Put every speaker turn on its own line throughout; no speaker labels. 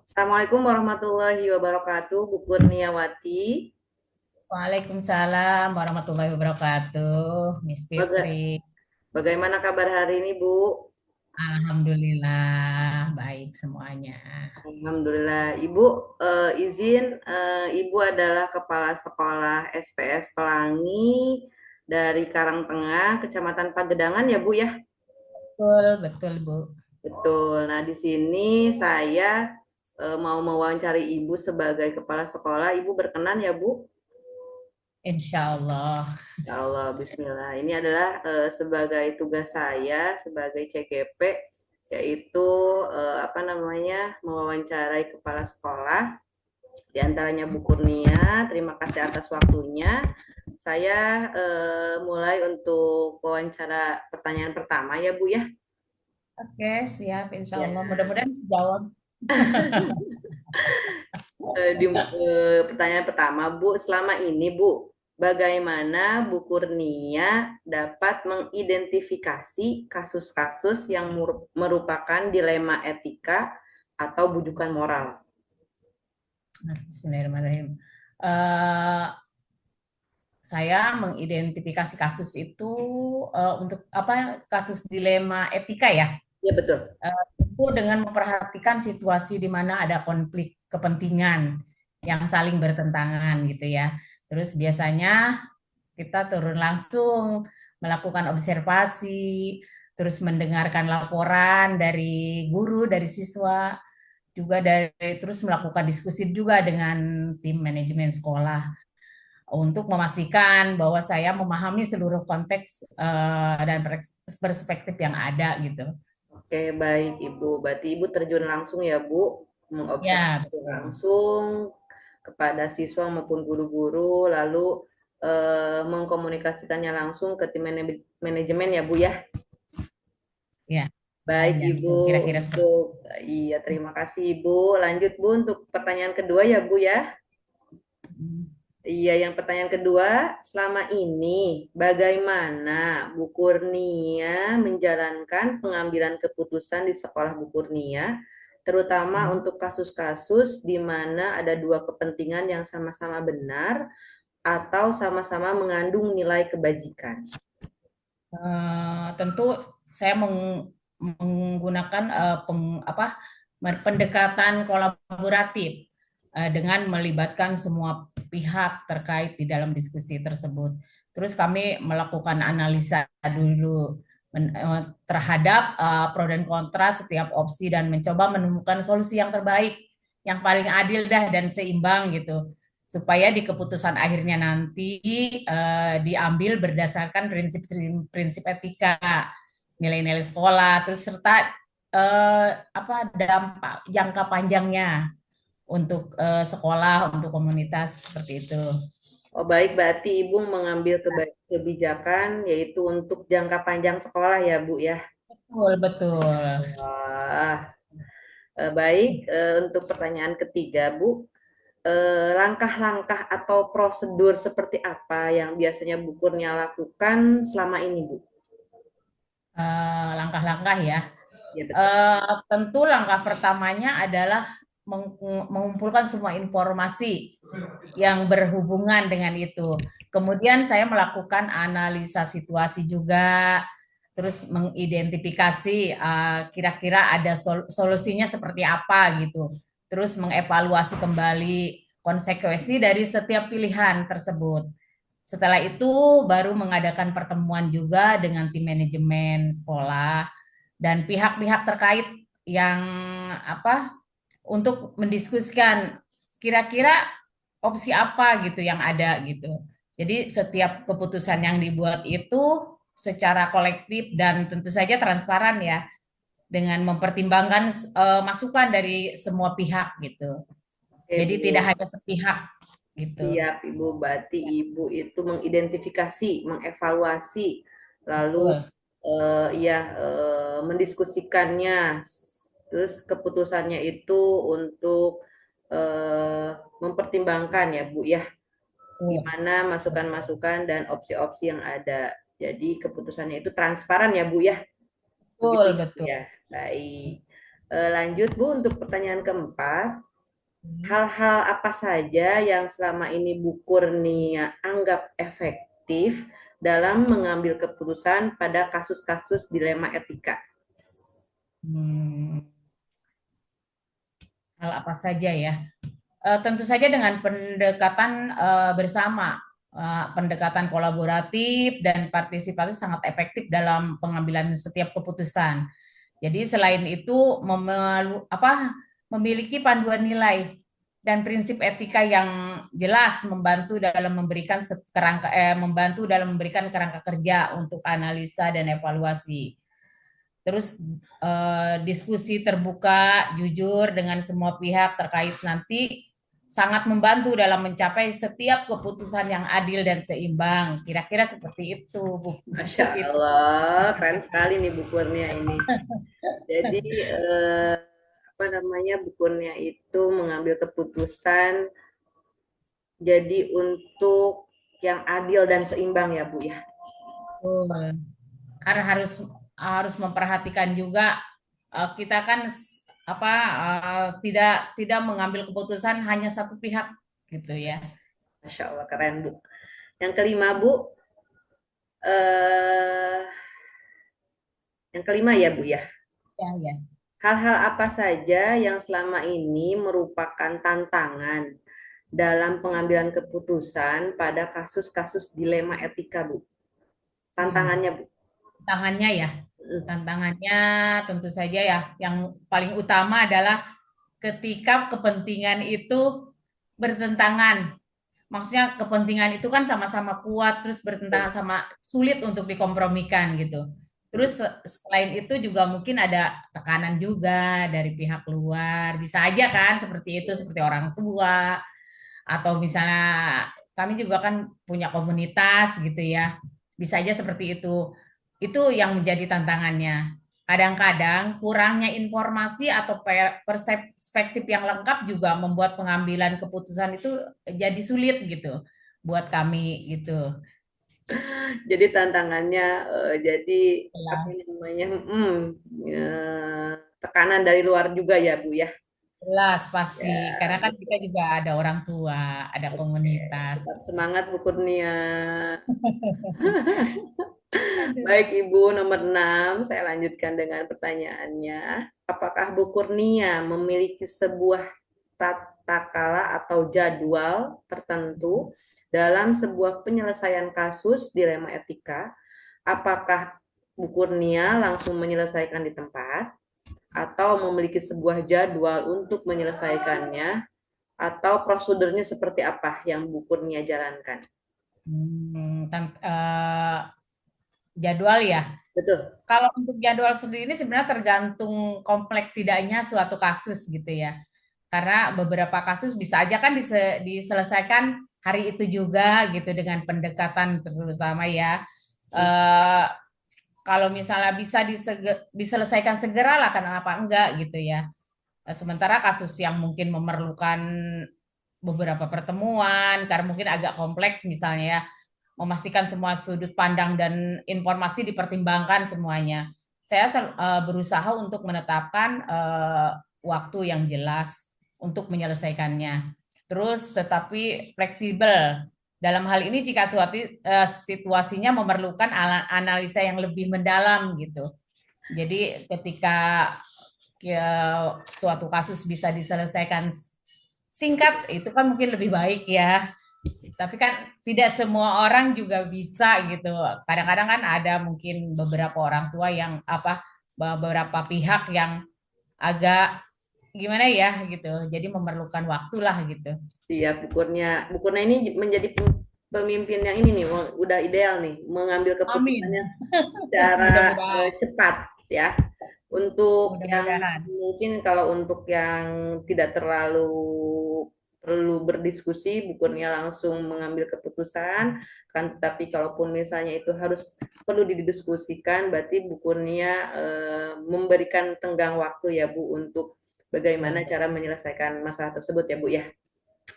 Assalamualaikum warahmatullahi wabarakatuh, Bu Kurniawati.
Waalaikumsalam warahmatullahi wabarakatuh, Miss
Baga-
Fitri.
Bagaimana kabar hari ini, Bu?
Alhamdulillah baik semuanya.
Alhamdulillah, Ibu izin, Ibu adalah Kepala Sekolah SPS Pelangi dari Karangtengah, Kecamatan Pagedangan ya, Bu ya?
Betul, betul Bu.
Betul. Nah, di sini saya mau mewawancari Ibu sebagai Kepala Sekolah. Ibu berkenan ya, Bu?
Insya Allah.
Ya Allah, Bismillah. Ini adalah sebagai tugas saya sebagai CGP, yaitu apa namanya mewawancarai kepala sekolah, di antaranya Bu Kurnia. Terima kasih atas waktunya. Saya mulai untuk wawancara pertanyaan pertama ya Bu ya.
Oke, siap Insya
Ya.
Allah. Mudah-mudahan sejawab.
Pertanyaan pertama Bu, selama ini Bu, bagaimana Bu Kurnia dapat mengidentifikasi kasus-kasus yang merupakan dilema etika atau bujukan moral?
Bismillahirrahmanirrahim. Eh, saya mengidentifikasi kasus itu untuk apa? Kasus dilema etika ya.
Ya betul.
Itu dengan memperhatikan situasi di mana ada konflik kepentingan yang saling bertentangan gitu ya. Terus biasanya kita turun langsung melakukan observasi, terus mendengarkan laporan dari guru, dari siswa, juga dari terus melakukan diskusi juga dengan tim manajemen sekolah untuk memastikan bahwa saya memahami seluruh konteks dan perspektif yang ada gitu.
Oke, baik Ibu. Berarti Ibu terjun langsung ya Bu,
Ya,
mengobservasi
betul.
langsung kepada siswa maupun guru-guru, lalu mengkomunikasikannya langsung ke tim manajemen ya Bu ya.
Ya, ya,
Baik
ya,
Ibu,
betul. Kira-kira seperti
untuk iya terima kasih Ibu. Lanjut Bu untuk pertanyaan kedua ya Bu ya.
itu.
Iya, yang pertanyaan kedua, selama ini bagaimana Bu Kurnia menjalankan pengambilan keputusan di sekolah Bu Kurnia, terutama untuk kasus-kasus di mana ada dua kepentingan yang sama-sama benar atau sama-sama mengandung nilai kebajikan?
Tentu saya menggunakan pendekatan kolaboratif dengan melibatkan semua pihak terkait di dalam diskusi tersebut. Terus kami melakukan analisa dulu terhadap pro dan kontra setiap opsi dan mencoba menemukan solusi yang terbaik, yang paling adil dah dan seimbang gitu supaya di keputusan akhirnya nanti diambil berdasarkan prinsip etika, nilai-nilai sekolah, terus serta dampak jangka panjangnya untuk sekolah, untuk komunitas seperti itu.
Oh baik, berarti Ibu mengambil kebijakan yaitu untuk jangka panjang sekolah ya Bu ya.
Betul, betul.
Wah, baik. Untuk pertanyaan ketiga Bu, langkah-langkah atau prosedur seperti apa yang biasanya Bu Kurnia lakukan selama ini, Bu?
Langkah-langkah ya.
Ya betul.
Tentu langkah pertamanya adalah mengumpulkan semua informasi yang berhubungan dengan itu. Kemudian saya melakukan analisa situasi juga, terus mengidentifikasi kira-kira ada solusinya seperti apa gitu. Terus mengevaluasi kembali konsekuensi dari setiap pilihan tersebut. Setelah itu baru mengadakan pertemuan juga dengan tim manajemen sekolah dan pihak-pihak terkait yang apa untuk mendiskusikan kira-kira opsi apa gitu yang ada gitu. Jadi setiap keputusan yang dibuat itu secara kolektif dan tentu saja transparan ya dengan mempertimbangkan masukan dari semua pihak gitu.
Oke,
Jadi tidak
Bu.
hanya sepihak gitu.
Siap, Ibu. Berarti Ibu itu mengidentifikasi, mengevaluasi, lalu
Betul.
ya mendiskusikannya. Terus keputusannya itu untuk mempertimbangkan ya, Bu ya.
Betul.
Gimana masukan-masukan dan opsi-opsi yang ada. Jadi keputusannya itu transparan ya Bu ya. Begitu
Betul,
ya Bu
betul.
ya. Baik. Lanjut Bu untuk pertanyaan keempat.
Hmm.
Hal-hal apa saja yang selama ini Bu Kurnia anggap efektif dalam mengambil keputusan pada kasus-kasus dilema etika?
Hmm, hal apa saja ya? Tentu saja dengan pendekatan bersama, pendekatan kolaboratif dan partisipatif sangat efektif dalam pengambilan setiap keputusan. Jadi selain itu memiliki panduan nilai dan prinsip etika yang jelas membantu dalam memberikan kerangka kerja untuk analisa dan evaluasi. Terus diskusi terbuka, jujur dengan semua pihak terkait nanti sangat membantu dalam mencapai setiap keputusan yang adil dan seimbang. Kira-kira seperti itu, Bu.
Masya
Itu.
Allah, keren sekali nih Bu Kurnia ini. Jadi apa namanya Bu Kurnia itu mengambil keputusan jadi untuk yang adil dan seimbang ya Bu ya.
Betul. Karena harus memperhatikan juga kita kan tidak tidak mengambil keputusan hanya satu pihak gitu ya.
Masya Allah keren Bu. Yang kelima Bu, eh, yang kelima ya Bu ya.
Ya, ya.
Hal-hal apa saja yang selama ini merupakan tantangan dalam pengambilan keputusan pada kasus-kasus dilema etika Bu?
Hmm.
Tantangannya Bu.
Tantangannya ya. Tantangannya tentu saja ya yang paling utama adalah ketika kepentingan itu bertentangan. Maksudnya kepentingan itu kan sama-sama kuat terus bertentangan sama sulit untuk dikompromikan gitu. Terus selain itu juga mungkin ada tekanan juga dari pihak luar. Bisa aja kan seperti itu seperti orang tua atau misalnya kami juga kan punya komunitas gitu ya. Bisa aja seperti itu. Itu yang menjadi tantangannya. Kadang-kadang kurangnya informasi atau perspektif yang lengkap juga membuat pengambilan keputusan itu jadi sulit gitu buat kami gitu.
Jadi tantangannya jadi apa
Jelas,
namanya? Tekanan dari luar juga ya Bu ya.
jelas pasti.
Ya,
Karena kan kita juga ada orang tua, ada
oke.
komunitas.
Tetap semangat Bu Kurnia.
Aduh.
Baik Ibu, nomor 6 saya lanjutkan dengan pertanyaannya. Apakah Bu Kurnia memiliki sebuah tata kala atau jadwal tertentu dalam sebuah penyelesaian kasus dilema etika? Apakah Bu Kurnia langsung menyelesaikan di tempat atau memiliki sebuah jadwal untuk menyelesaikannya atau prosedurnya seperti apa yang Bu Kurnia jalankan?
Jadwal ya.
Betul.
Kalau untuk jadwal sendiri sebenarnya tergantung kompleks tidaknya suatu kasus gitu ya. Karena beberapa kasus bisa aja kan diselesaikan hari itu juga gitu dengan pendekatan terutama ya. Eh, Kalau misalnya bisa diselesaikan segera lah kenapa enggak gitu ya. Sementara kasus yang mungkin memerlukan beberapa pertemuan karena mungkin agak kompleks misalnya ya, memastikan semua sudut pandang dan informasi dipertimbangkan semuanya. Saya berusaha untuk menetapkan waktu yang jelas untuk menyelesaikannya. Terus tetapi fleksibel. Dalam hal ini jika suatu situasinya memerlukan analisa yang lebih mendalam gitu. Jadi ketika ya, suatu kasus bisa diselesaikan singkat itu kan mungkin lebih baik ya. Tapi kan tidak semua orang juga bisa gitu. Kadang-kadang kan ada mungkin beberapa orang tua yang beberapa pihak yang agak gimana ya gitu. Jadi memerlukan waktu lah gitu.
Iya, bukurnya ini menjadi pemimpin yang ini nih, udah ideal nih, mengambil keputusannya
Amin.
secara
Mudah-mudahan.
cepat ya. Untuk yang
Mudah-mudahan.
mungkin kalau untuk yang tidak terlalu perlu berdiskusi, bukurnya langsung mengambil keputusan. Kan, tapi kalaupun misalnya itu harus perlu didiskusikan, berarti bukurnya memberikan tenggang waktu ya Bu untuk bagaimana
Betul.
cara menyelesaikan masalah tersebut ya Bu ya.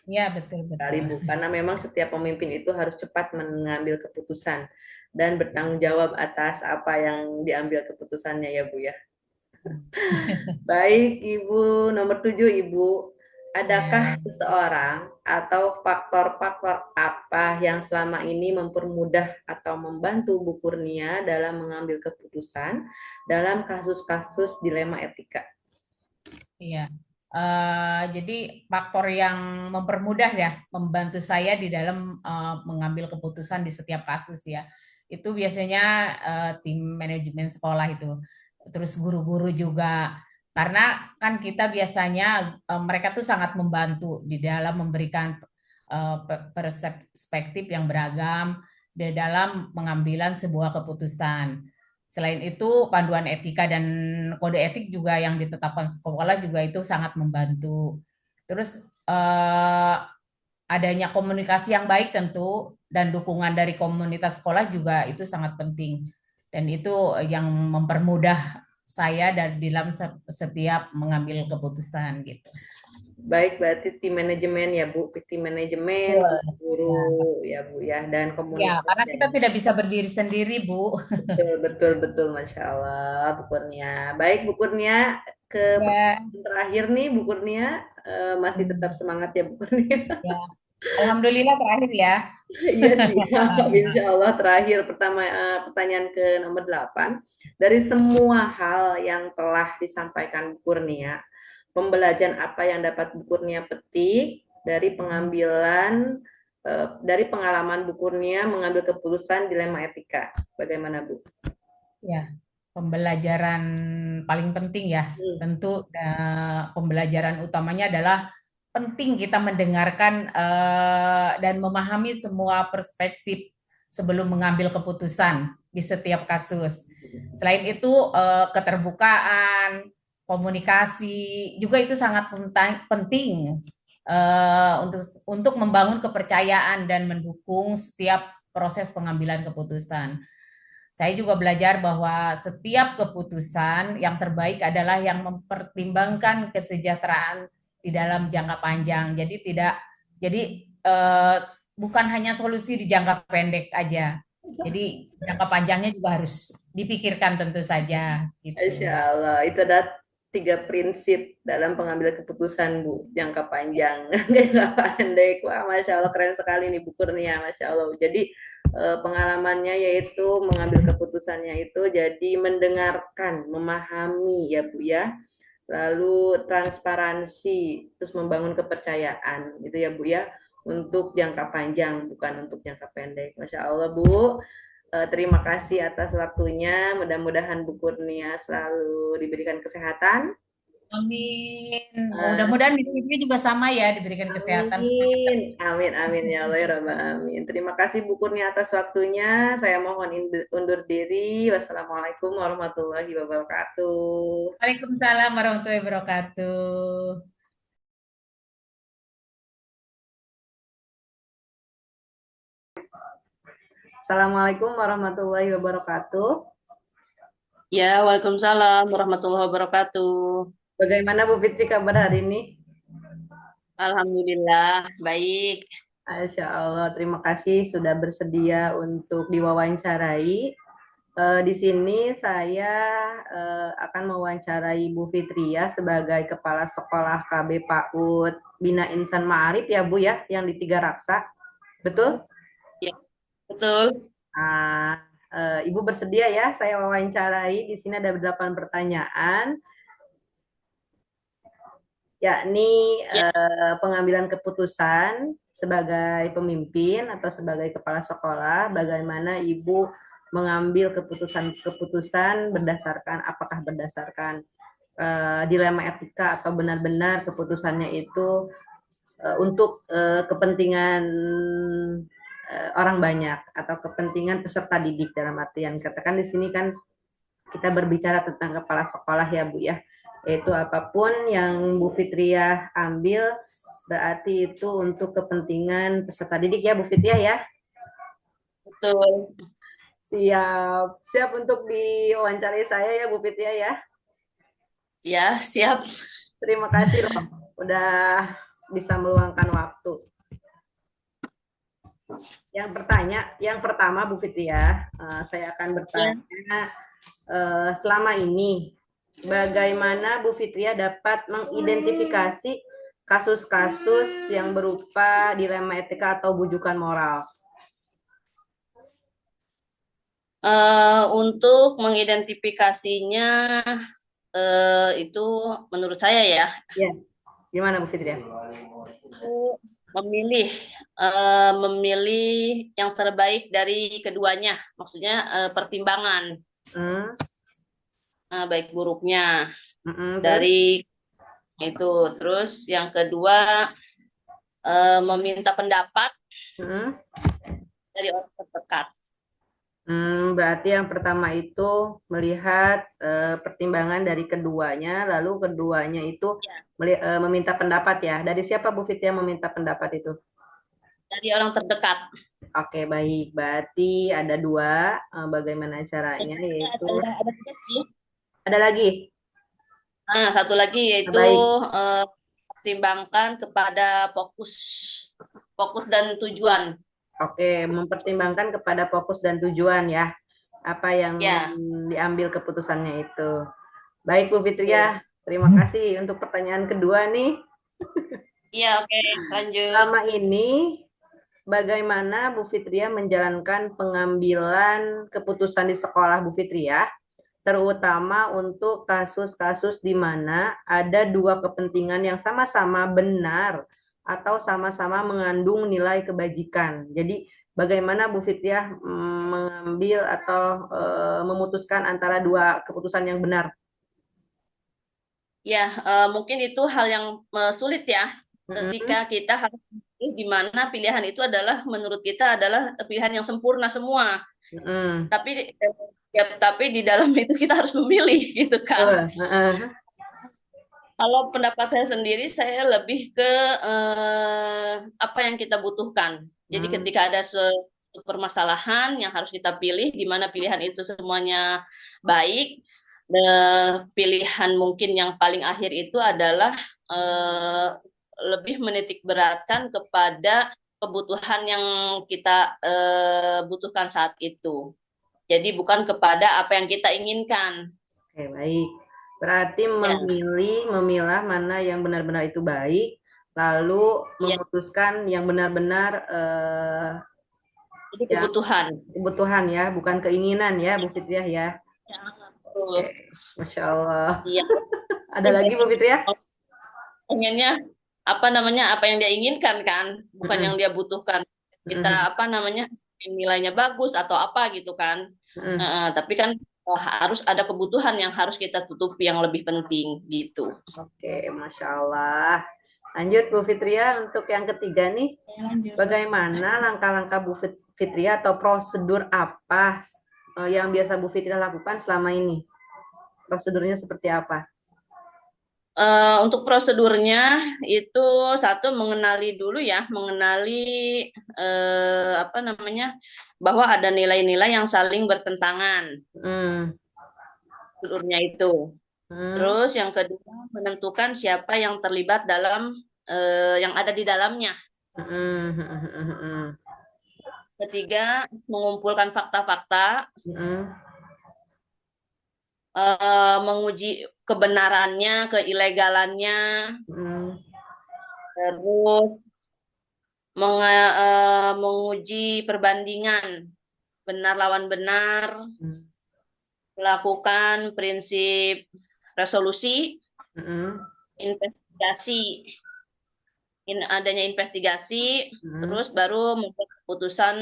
Ya, betul
Sekali
betul.
Bu, karena memang setiap pemimpin itu harus cepat mengambil keputusan dan bertanggung jawab atas apa yang diambil keputusannya ya Bu ya. Baik, Ibu. Nomor 7, Ibu. Adakah
Ya,
seseorang atau faktor-faktor apa yang selama ini mempermudah atau membantu Bu Kurnia dalam mengambil keputusan dalam kasus-kasus dilema etika?
iya. Jadi faktor yang mempermudah ya, membantu saya di dalam mengambil keputusan di setiap kasus ya. Itu biasanya tim manajemen sekolah itu. Terus guru-guru juga. Karena kan kita biasanya mereka tuh sangat membantu di dalam memberikan perspektif yang beragam di dalam pengambilan sebuah keputusan. Selain itu, panduan etika dan kode etik juga yang ditetapkan sekolah juga itu sangat membantu. Terus adanya komunikasi yang baik tentu dan dukungan dari komunitas sekolah juga itu sangat penting. Dan itu yang mempermudah saya dari dalam setiap mengambil keputusan gitu.
Baik, berarti tim manajemen ya, Bu. Tim manajemen,
Betul.
guru
Ya.
ya, Bu ya, dan
Ya,
komunitas
karena
ya.
kita tidak bisa berdiri sendiri, Bu.
Betul, betul, betul. Masya Allah, Bu Kurnia. Baik, Bu Kurnia. Ke
Ya.
pertanyaan terakhir nih, Bu Kurnia. Masih tetap
Hmm.
semangat ya, Bu Kurnia.
Ya. Alhamdulillah terakhir ya.
Iya, siap. Insya Allah terakhir pertanyaan ke nomor 8. Dari semua hal yang telah disampaikan Bu Kurnia, pembelajaran apa yang dapat Bu Kurnia petik dari dari pengalaman Bu Kurnia mengambil keputusan dilema etika? Bagaimana, Bu?
Ya, pembelajaran paling penting ya,
Hmm.
tentu pembelajaran utamanya adalah penting kita mendengarkan dan memahami semua perspektif sebelum mengambil keputusan di setiap kasus. Selain itu, keterbukaan, komunikasi juga itu sangat penting untuk membangun kepercayaan dan mendukung setiap proses pengambilan keputusan. Saya juga belajar bahwa setiap keputusan yang terbaik adalah yang mempertimbangkan kesejahteraan di dalam jangka panjang. Jadi bukan hanya solusi di jangka pendek aja. Jadi jangka panjangnya juga harus dipikirkan tentu saja
Insya
gitu.
Allah, itu ada 3 prinsip dalam pengambilan keputusan, Bu. Jangka panjang, jangka pendek. Wah, Masya Allah, keren sekali nih Bu Kurnia, Masya Allah. Jadi, pengalamannya yaitu mengambil keputusannya itu jadi mendengarkan, memahami ya Bu ya. Lalu transparansi, terus membangun kepercayaan, gitu ya Bu ya. Untuk jangka panjang, bukan untuk jangka pendek. Masya Allah, Bu. Terima kasih atas waktunya. Mudah-mudahan Bu Kurnia selalu diberikan kesehatan.
Amin.
Eh,
Mudah-mudahan di sini juga sama ya diberikan kesehatan semangat
Amin,
terus.
amin, amin ya Allah ya Rabbal Amin. Terima kasih Bu Kurnia atas waktunya. Saya mohon undur diri. Wassalamualaikum warahmatullahi wabarakatuh.
Waalaikumsalam warahmatullahi wabarakatuh.
Assalamualaikum warahmatullahi wabarakatuh.
Ya, Waalaikumsalam warahmatullahi wabarakatuh.
Bagaimana Bu Fitri kabar hari ini?
Alhamdulillah, baik.
Masya Allah, terima kasih sudah bersedia untuk diwawancarai. Di sini saya akan mewawancarai Bu Fitria sebagai Kepala Sekolah KB PAUD Bina Insan Ma'arif ya Bu ya, yang di Tiga Raksa. Betul?
Ya, betul.
Nah, Ibu bersedia ya saya wawancarai. Di sini ada 8 pertanyaan, yakni
Ya,
pengambilan keputusan sebagai pemimpin atau sebagai kepala sekolah, bagaimana Ibu mengambil keputusan-keputusan berdasarkan dilema etika atau benar-benar keputusannya itu untuk kepentingan orang banyak atau kepentingan peserta didik, dalam artian katakan di sini kan kita berbicara tentang kepala sekolah ya Bu ya, yaitu apapun yang Bu Fitria ambil berarti itu untuk kepentingan peserta didik ya Bu Fitria ya.
betul.
Siap, siap untuk diwawancarai saya ya Bu Fitria ya.
Ya, siap.
Terima kasih loh udah bisa meluangkan waktu. Yang pertama Bu Fitria, saya akan
Ya,
bertanya selama ini bagaimana Bu Fitria dapat mengidentifikasi kasus-kasus yang berupa dilema etika atau bujukan moral?
Untuk mengidentifikasinya itu menurut saya ya,
Ya, gimana Bu Fitria?
itu memilih memilih yang terbaik dari keduanya, maksudnya pertimbangan
Hmm,
baik buruknya
terus?
dari itu. Terus yang kedua meminta pendapat
Hmm,
dari orang terdekat.
berarti yang pertama itu melihat pertimbangan dari keduanya, lalu keduanya itu
Ya,
meminta pendapat ya. Dari siapa Bu Fitria meminta pendapat itu?
dari orang terdekat.
Oke, baik. Berarti ada dua. Bagaimana caranya? Yaitu
Ada tiga sih.
ada lagi.
Nah, satu lagi
Nah,
yaitu
baik.
pertimbangkan kepada fokus fokus dan tujuan.
Oke, mempertimbangkan kepada fokus dan tujuan ya. Apa yang
Ya,
diambil keputusannya itu. Baik, Bu
betul.
Fitria. Terima kasih untuk pertanyaan kedua nih.
Iya, oke, lanjut.
Selama ini bagaimana Bu Fitria menjalankan pengambilan keputusan di sekolah Bu Fitria, terutama untuk kasus-kasus di mana ada dua kepentingan yang sama-sama benar atau sama-sama mengandung nilai kebajikan. Jadi bagaimana Bu Fitria mengambil atau memutuskan antara dua keputusan yang benar?
Ya, mungkin itu hal yang sulit ya,
Mm-mm.
ketika kita harus memilih di mana pilihan itu adalah menurut kita adalah pilihan yang sempurna semua.
Mm-mm.
Tapi tapi di dalam itu kita harus memilih gitu kan. Kalau pendapat saya sendiri, saya lebih ke apa yang kita butuhkan. Jadi
Mm.
ketika ada suatu permasalahan yang harus kita pilih, di mana pilihan itu semuanya baik, pilihan mungkin yang paling akhir itu adalah eh, lebih menitik beratkan kepada kebutuhan yang kita butuhkan saat itu. Jadi bukan kepada apa yang kita inginkan.
Oke, baik. Berarti
Ya,
memilah mana yang benar-benar itu baik, lalu
ya,
memutuskan yang benar-benar
jadi
yang
kebutuhan.
kebutuhan ya, bukan keinginan ya, Bu Fitriah ya.
Ya,
Oke,
betul.
Masya Allah.
Iya,
Ada lagi Bu Fitriah?
pengennya apa namanya apa yang dia inginkan kan, bukan yang
Mm-mm,
dia butuhkan.
mm-mm,
Kita apa namanya nilainya bagus atau apa gitu kan.
mm-mm.
Tapi kan harus ada kebutuhan yang harus kita tutupi yang lebih penting gitu.
Oke, Masya Allah. Lanjut Bu Fitria untuk yang ketiga nih.
Ya, lanjut.
Bagaimana langkah-langkah Bu Fitria atau prosedur apa yang biasa Bu Fitria lakukan selama ini? Prosedurnya seperti apa?
Untuk prosedurnya itu satu mengenali dulu ya, mengenali apa namanya bahwa ada nilai-nilai yang saling bertentangan.
Hmm,
Prosedurnya itu.
hmm,
Terus yang kedua menentukan siapa yang terlibat dalam yang ada di dalamnya.
hmm, hmm, hmm, hmm,
Ketiga mengumpulkan fakta-fakta,
hmm,
menguji kebenarannya, keilegalannya,
hmm,
terus menguji perbandingan benar lawan benar,
hmm,
melakukan prinsip resolusi,
hmm,
investigasi, adanya investigasi,
hmm.
terus baru membuat keputusan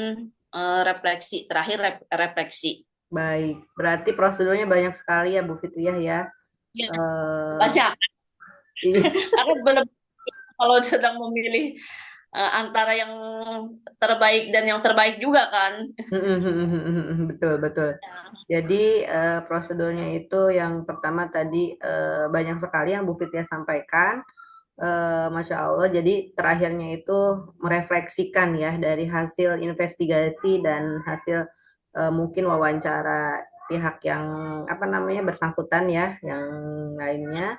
refleksi, terakhir refleksi.
Baik, berarti prosedurnya banyak sekali ya Bu Fitriah ya.
Ya,
Eh,
banyak.
iya.
Karena benar kalau sedang memilih antara yang terbaik dan yang terbaik juga kan.
Betul, betul. Jadi prosedurnya itu yang pertama tadi banyak sekali yang Bu Fitriah sampaikan. Masya Allah. Jadi terakhirnya itu merefleksikan ya dari hasil investigasi dan hasil mungkin wawancara pihak yang apa namanya bersangkutan ya, yang lainnya.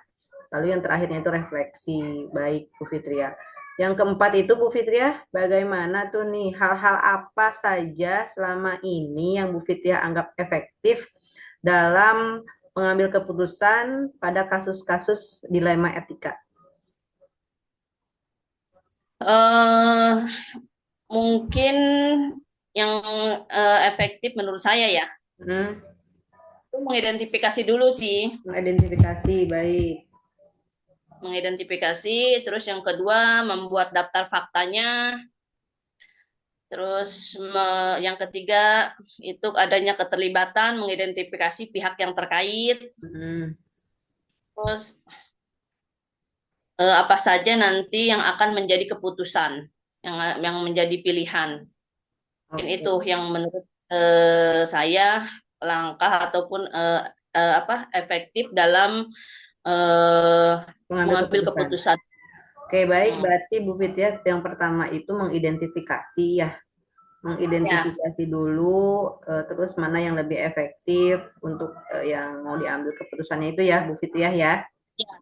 Lalu yang terakhirnya itu refleksi. Baik, Bu Fitria. Yang keempat itu Bu Fitria, bagaimana tuh nih hal-hal apa saja selama ini yang Bu Fitria anggap efektif dalam pengambil keputusan pada kasus-kasus dilema etika?
eh Mungkin yang efektif menurut saya ya,
Hmm,
itu mengidentifikasi dulu sih.
mengidentifikasi, baik.
Mengidentifikasi, terus yang kedua membuat daftar faktanya, terus yang ketiga itu adanya keterlibatan, mengidentifikasi pihak yang terkait,
Hmm,
terus apa saja nanti yang akan menjadi keputusan, yang menjadi pilihan. Mungkin
oke.
itu yang menurut saya langkah ataupun apa efektif dalam eh,
Pengambil
mengambil
keputusan.
keputusan.
Oke, baik.
Hmm.
Berarti Bu Fitria yang pertama itu mengidentifikasi ya.
Ya,
Mengidentifikasi dulu, terus mana yang lebih efektif untuk yang mau diambil keputusannya itu ya, Bu Fitria ya.
ya,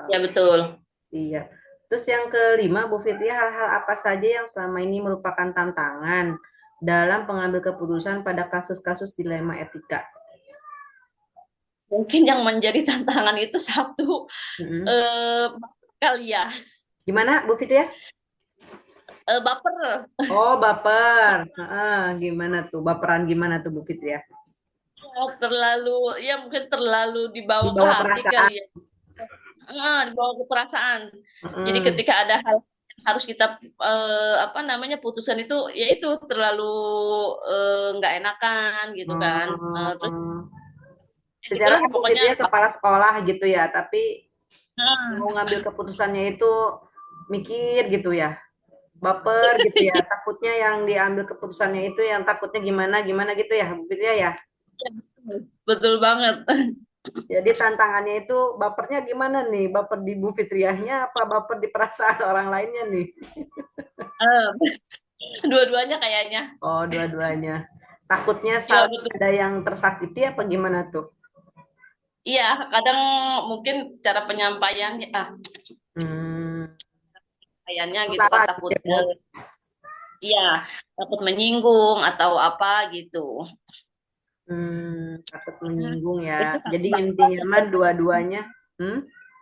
ya betul.
Iya. Terus yang kelima, Bu Fitria, hal-hal apa saja yang selama ini merupakan tantangan dalam pengambil keputusan pada kasus-kasus dilema etika?
Mungkin yang menjadi tantangan itu satu
Mm-mm.
eh, kali ya,
Gimana, Bu Fitria?
baper.
Oh, baper. Heeh, gimana tuh? Baperan gimana tuh, Bu Fitria?
Terlalu ya mungkin terlalu
Di
dibawa ke
bawah
hati
perasaan.
kali ya. Dibawa ke perasaan. Jadi
Heeh.
ketika ada hal yang harus kita apa namanya putusan itu ya itu terlalu nggak enakan gitu kan. Terus
Oh.
ya
Secara
gitulah
Bu
pokoknya
Fitria kepala sekolah gitu ya, tapi
ah,
mau ngambil keputusannya itu mikir gitu ya, baper gitu ya, takutnya yang diambil keputusannya itu yang takutnya gimana gimana gitu ya, Bu Fitria ya.
ya, betul, betul banget.
Jadi tantangannya itu bapernya gimana nih? Baper di Bu Fitriahnya apa baper di perasaan orang lainnya nih?
Eh, Dua-duanya kayaknya.
Oh, dua-duanya. Takutnya
Iya
saling
betul.
ada yang tersakiti apa gimana tuh?
Iya, kadang mungkin cara penyampaiannya
Hmm,
penyampaiannya gitu kan
salah gitu
takut
ya, Bu.
iya, takut menyinggung atau apa gitu.
Takut menyinggung
Itu
ya.
satu
Jadi
baper,
intinya
yang
mah
kedua,
dua-duanya.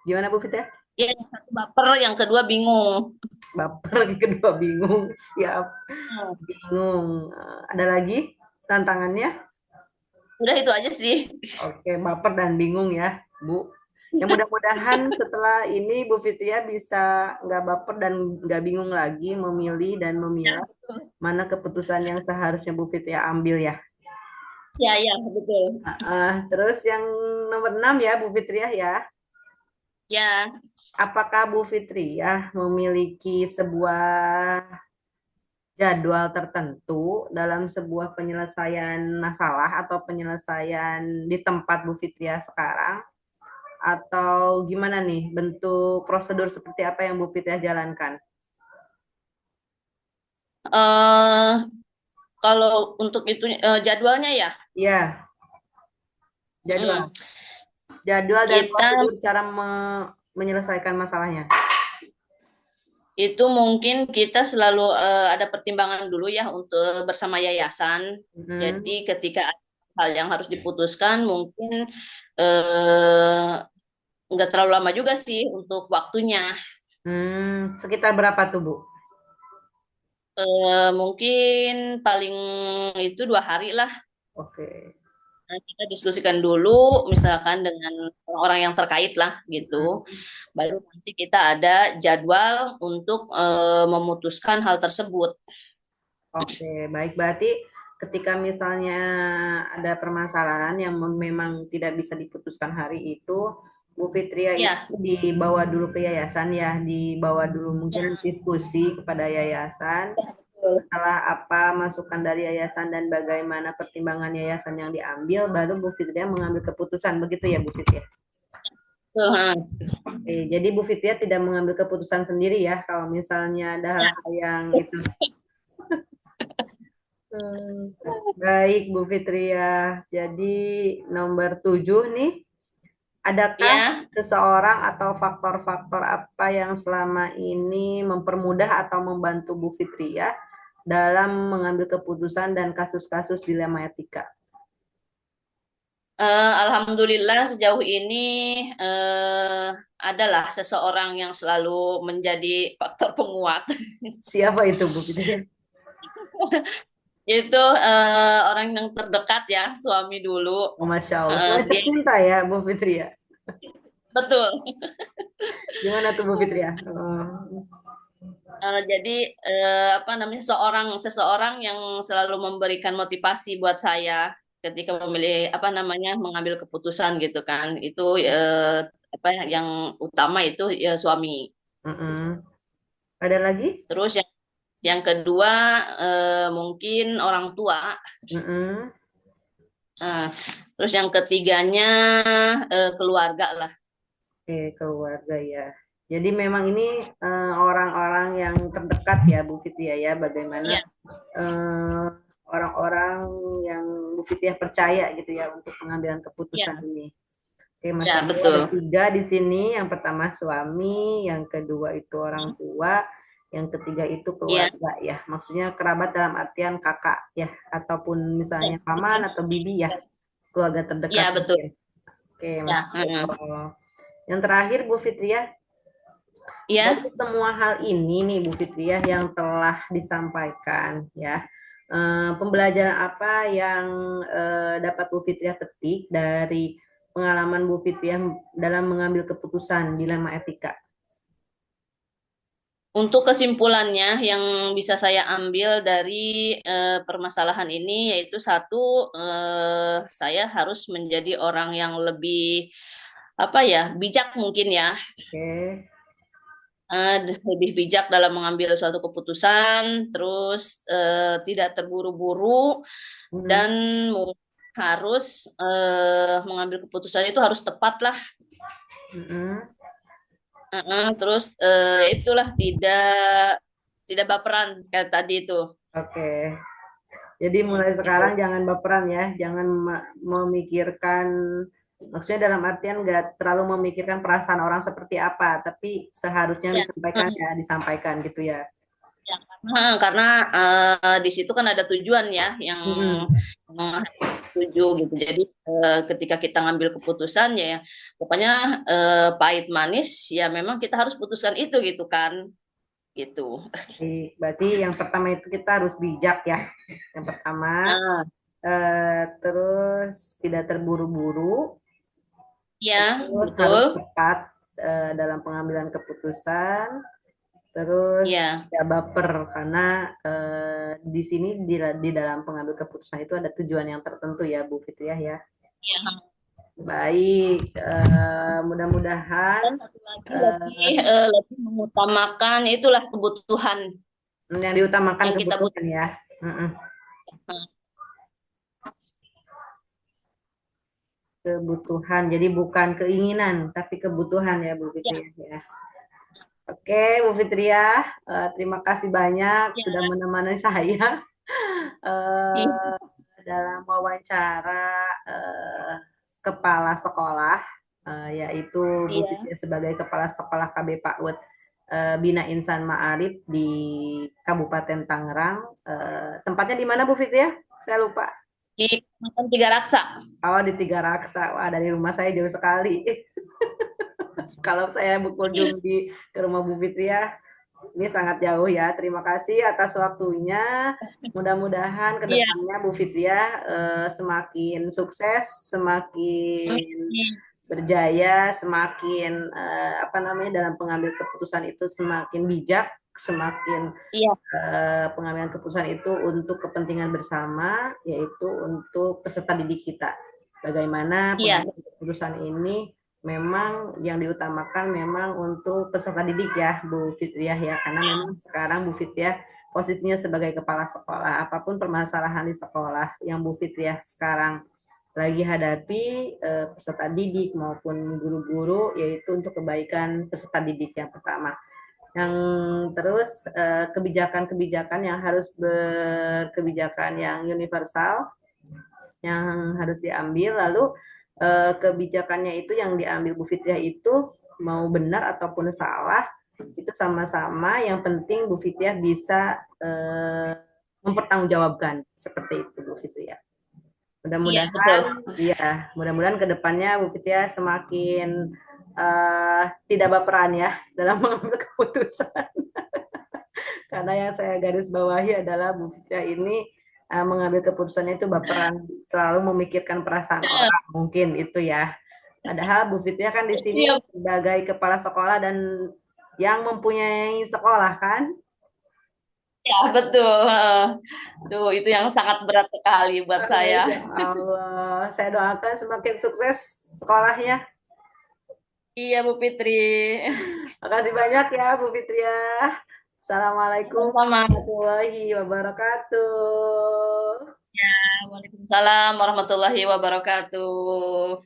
Gimana Bu Fitria?
ya yang satu baper, yang kedua bingung.
Baper, kedua bingung. Siap,
Hmm,
bingung. Ada lagi tantangannya?
Udah itu aja sih.
Oke, baper dan bingung ya, Bu. Ya mudah-mudahan setelah ini Bu Fitria bisa nggak baper dan nggak bingung lagi memilih dan
Ya,
memilah
betul.
mana keputusan yang seharusnya Bu Fitria ambil ya.
Ya, ya, betul.
Terus yang nomor 6 ya Bu Fitria ya.
Ya,
Apakah Bu Fitria memiliki sebuah jadwal tertentu dalam sebuah penyelesaian masalah atau penyelesaian di tempat Bu Fitria sekarang? Atau gimana nih bentuk prosedur seperti apa yang Bu Fitria jalankan?
eh kalau untuk itu jadwalnya ya,
Ya,
mm,
jadwal. Jadwal dan
kita
prosedur cara menyelesaikan masalahnya.
itu mungkin kita selalu ada pertimbangan dulu ya untuk bersama yayasan. Jadi
Hmm,
ketika ada hal yang harus diputuskan, mungkin eh, nggak terlalu lama juga sih untuk waktunya.
sekitar berapa tuh Bu?
Mungkin paling itu 2 hari lah.
Oke.
Nah, kita diskusikan dulu, misalkan dengan orang-orang yang terkait lah gitu.
Hmm,
Baru nanti kita ada jadwal untuk memutuskan hal tersebut.
oke, baik. Berarti ketika misalnya ada permasalahan yang memang tidak bisa diputuskan hari itu, Bu Fitria itu
Ya,
dibawa dulu ke yayasan ya, dibawa dulu mungkin
ya,
diskusi kepada yayasan.
betul.
Setelah apa masukan dari yayasan dan bagaimana pertimbangan yayasan yang diambil, baru Bu Fitria mengambil keputusan. Begitu ya Bu Fitria?
Betul, ha.
Oke, jadi Bu Fitria tidak mengambil keputusan sendiri ya, kalau misalnya ada
Ya,
hal-hal yang itu. Hmm, baik Bu Fitria. Jadi nomor 7 nih, adakah
ya.
seseorang atau faktor-faktor apa yang selama ini mempermudah atau membantu Bu Fitria dalam mengambil keputusan dan kasus-kasus dilema etika?
Alhamdulillah sejauh ini adalah seseorang yang selalu menjadi faktor penguat.
Siapa itu Bu Fitria?
Itu orang yang terdekat ya, suami dulu.
Oh, Masya Allah.
Eh,
Suami
dia
tercinta ya Bu Fitria.
betul.
Gimana tuh Bu Fitria? Oh.
Jadi apa namanya seseorang yang selalu memberikan motivasi buat saya ketika memilih apa namanya mengambil keputusan gitu kan. Itu apa yang utama itu ya suami.
Mm-mm. Ada lagi?
Terus yang kedua mungkin orang tua.
Mm-mm.
Eh, Terus yang ketiganya keluarga lah.
Oke, keluarga ya. Jadi memang ini orang-orang yang terdekat ya Bu Fitria ya. Bagaimana
Iya,
eh, orang-orang yang Bu Fitria percaya gitu ya untuk pengambilan
iya,
keputusan ini. Oke, Masya
iya
Allah ada
betul.
3 di sini. Yang pertama suami, yang kedua itu orang tua, yang ketiga itu
Iya,
keluarga ya. Maksudnya kerabat dalam artian kakak ya, ataupun misalnya paman atau bibi ya, keluarga terdekat
iya betul.
mungkin. Oke,
Ya,
Masya Allah. Yang terakhir Bu Fitria,
iya.
dari semua hal ini nih Bu Fitria yang telah disampaikan ya, pembelajaran apa yang dapat Bu Fitria petik dari pengalaman Bu Fitria dalam mengambil keputusan dilema etika?
Untuk kesimpulannya yang bisa saya ambil dari permasalahan ini yaitu satu, saya harus menjadi orang yang lebih apa ya bijak mungkin ya,
Oke.
lebih bijak dalam mengambil suatu keputusan, terus tidak terburu-buru
Hmm.
dan harus mengambil keputusan itu harus tepat lah.
Mm-mm.
Terus itulah tidak baperan kayak tadi itu.
Oke. Jadi mulai sekarang
Itu.
jangan baperan ya, jangan memikirkan, maksudnya dalam artian nggak terlalu memikirkan perasaan orang seperti apa, tapi seharusnya
Ya.
disampaikan ya, disampaikan gitu ya.
Ya, karena di situ kan ada tujuan ya yang
Mm-mm.
tuju gitu. Jadi ketika kita ngambil keputusan ya, pokoknya pahit manis ya memang kita harus putuskan itu gitu kan, gitu.
Berarti yang pertama itu kita harus bijak ya. Yang pertama,
Ah,
terus tidak terburu-buru,
ya
terus harus
betul.
tepat dalam pengambilan keputusan, terus
Ya,
tidak baper karena di sini di dalam pengambil keputusan itu ada tujuan yang tertentu ya Bu Fitriah ya.
ya.
Baik, mudah-mudahan
Dan satu lagi
eh,
lebih mengutamakan itulah kebutuhan
yang diutamakan
yang kita
kebutuhan ya. Mm-mm.
butuhkan.
Kebutuhan, jadi bukan keinginan, tapi kebutuhan ya Bu
Ya,
Fitriah ya. Oke, Bu Fitriah, terima kasih banyak
ya,
sudah menemani saya
iya,
eh, dalam wawancara kepala sekolah, yaitu Bu
iya.
Fitriah sebagai kepala sekolah KB PAUD Bina Insan Ma'arif di Kabupaten Tangerang. Tempatnya di mana Bu Fitriah? Saya lupa.
Di Kecamatan Tiga Raksa.
Oh, di Tiga Raksa. Wah, dari rumah saya jauh sekali. Kalau saya berkunjung ke rumah Bu Fitria, ini sangat jauh ya. Terima kasih atas waktunya. Mudah-mudahan
Iya.
kedepannya Bu Fitria semakin sukses, semakin berjaya, semakin apa namanya dalam pengambil keputusan itu semakin bijak, semakin
Iya,
pengambilan keputusan itu untuk kepentingan bersama, yaitu untuk peserta didik kita. Bagaimana
iya,
pengambilan keputusan ini memang yang diutamakan memang untuk peserta didik ya Bu Fitriah ya, karena memang sekarang Bu Fitriah posisinya sebagai kepala sekolah, apapun permasalahan di sekolah yang Bu Fitriah sekarang lagi hadapi peserta didik maupun guru-guru, yaitu untuk kebaikan peserta didik yang pertama. Yang terus kebijakan-kebijakan yang harus berkebijakan yang universal yang harus diambil, lalu kebijakannya itu yang diambil Bu Fitriah itu mau benar ataupun salah itu sama-sama, yang penting Bu Fitriah bisa mempertanggungjawabkan, seperti itu Bu Fitriah.
Iya,
Mudah-mudahan,
betul.
ya, mudah-mudahan kedepannya Bu Fitria semakin tidak baperan ya dalam mengambil keputusan. Karena yang saya garis bawahi adalah Bu Fitria ini mengambil keputusannya itu baperan, selalu memikirkan perasaan orang, mungkin itu ya. Padahal Bu Fitria kan di sini
Iya,
sebagai kepala sekolah dan yang mempunyai sekolah kan.
ya, betul. Duh, itu yang sangat berat sekali buat saya.
Masya Allah, saya doakan semakin sukses sekolahnya.
Iya, Bu Fitri.
Makasih banyak ya Bu Fitria. Assalamualaikum
Sama-sama.
warahmatullahi wabarakatuh.
Waalaikumsalam warahmatullahi wabarakatuh.